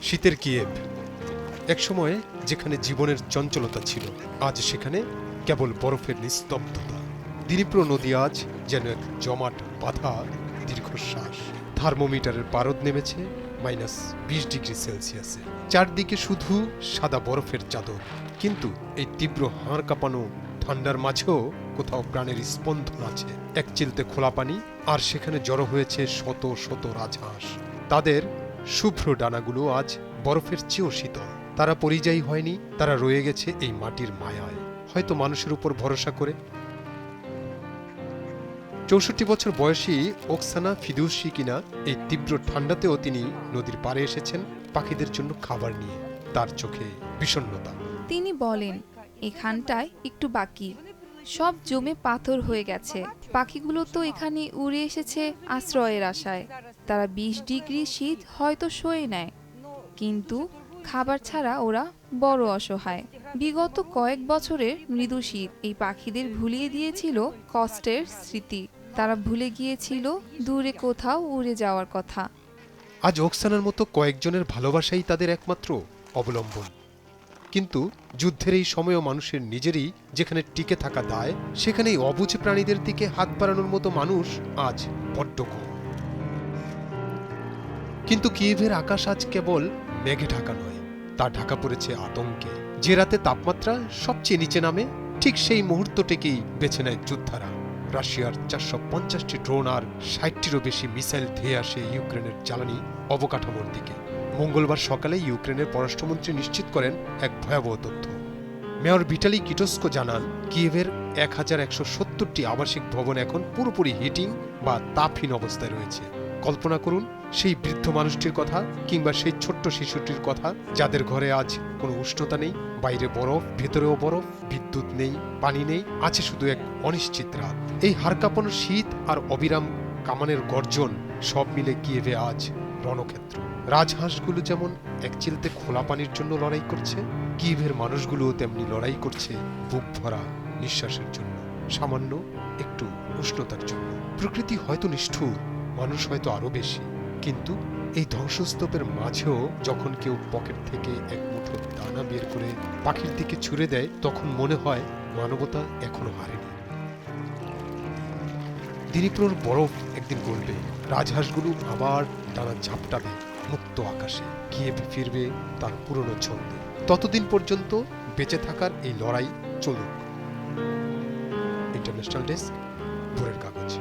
শীতের কিয়েভ, একসময় যেখানে জীবনের চঞ্চলতা ছিল, আজ সেখানে কেবল বরফের নিস্তব্ধতা। দিনিপ্রো নদী আজ যেন এক জমাট বাঁধা দীর্ঘশ্বাস। থার্মোমিটারের পারদ নেমেছে -20 ডিগ্রি সেলসিয়াসে। চারদিকে শুধু সাদা বরফের চাদর, কিন্তু এই তীব্র হাড় কাঁপানো ঠান্ডার মাঝেও কোথাও প্রাণের স্পন্দন আছে। এক চিলতে খোলা পানি, আর সেখানে জড়ো হয়েছে শত শত রাজহাঁস। তাদের শুভ্র ডানাগুলো আজ বরফের চেয়েও শীতল। তারা পরিযায়ী হয়নি, তারা রয়ে গেছে এই মাটির মায়ায়, হয়তো মানুষের উপর ভরসা করে। ৬৪ বছর বয়সী ওকসানা ফিদুসিকিনা এই তীব্র ঠান্ডাতেও তিনি নদীর পাড়ে এসেছেন পাখিদের জন্য খাবার নিয়ে। তার চোখে বিষণ্ণতা। তিনি বলেন, এখানটায় একটু বাকি, সব জমে পাথর হয়ে গেছে। পাখিগুলো তো এখানে উড়ে এসেছে আশ্রয়ের আশায়। তারা ২০ ডিগ্রি শীত হয়তো সয়ে নেয়, কিন্তু খাবার ছাড়া ওরা বড় অসহায়। বিগত কয়েক বছরের মৃদু শীত এই পাখিদের ভুলিয়ে দিয়েছিল কষ্টের স্মৃতি। তারা ভুলে গিয়েছিল দূরে কোথাও উড়ে যাওয়ার কথা। আজ ওকসানার মতো কয়েকজনের ভালোবাসাই তাদের একমাত্র অবলম্বন। কিন্তু যুদ্ধের এই সময়ও মানুষের নিজেরই যেখানে টিকে থাকা দায়, সেখানেই অবুঝ প্রাণীদের দিকে হাত বাড়ানোর মতো মানুষ আজ বড্ড কম। কিন্তু কিয়েভের আকাশ আজ কেবল মেঘে ঢাকা নয়, তা ঢাকা পড়েছে আতঙ্কে। যে রাতে তাপমাত্রা সবচেয়ে নিচে নামে, ঠিক সেই মুহূর্তটিকেই বেছে নেয় যোদ্ধারা। রাশিয়ার ৪৫০টি ড্রোন আর ৬০টিরও বেশি মিসাইল ধেয়ে আসে ইউক্রেনের জ্বালানি অবকাঠামোর দিকে। মঙ্গলবার সকালে ইউক্রেনের পররাষ্ট্রমন্ত্রী নিশ্চিত করেন এক ভয়াবহ তথ্য। মেয়র ভিটালি কিটোস্কো জানান, কিয়েভের ১১৭০টি আবাসিক ভবন এখন পুরোপুরি হিটিং বা তাপহীন অবস্থায় রয়েছে। কল্পনা করুন সেই বৃদ্ধ মানুষটির কথা, কিংবা সেই ছোট্ট শিশুটির কথা যাদের ঘরে আজ কোনো উষ্ণতা নেই, বাইরে বরফ, ভেতরেও বরফ, বিদ্যুৎ নেই, পানি নেই, আছে শুধু এক অনিশ্চিত রাত। এই হাড় কাঁপানো শীত আর অবিরাম কামানের গর্জন সব মিলে কিয়েভে আজ রণক্ষেত্র। রাজহাঁসগুলো যেমন এক চিলতে খোলা পানির জন্য লড়াই করছে, কিয়েভের মানুষগুলোও তেমনি লড়াই করছে বুক ভরা নিঃশ্বাসের জন্য, সামান্য একটু উষ্ণতার জন্য। প্রকৃতি হয়তো নিষ্ঠুর, মানুষ হয়তো আরো বেশি, কিন্তু এই ধ্বংসস্তূপের মাঝেও যখন কেউ পকেট থেকে এক মুঠো দানা বের করে পাখির দিকে ছুঁড়ে দেয়, তখন মনে হয় মানবতা এখনো হারেনি। দিনিপ্রোর বরফ একদিন গলবে, রাজহাঁসগুলো আবার ডানা ঝাপটাবে মুক্ত আকাশে, কিয়েভ ফিরবে তার পুরনো ছন্দে। ততদিন পর্যন্ত বেঁচে থাকার এই লড়াই চলুক। ইন্টারন্যাশনাল ডেস্ক, ভোরের কাগজ।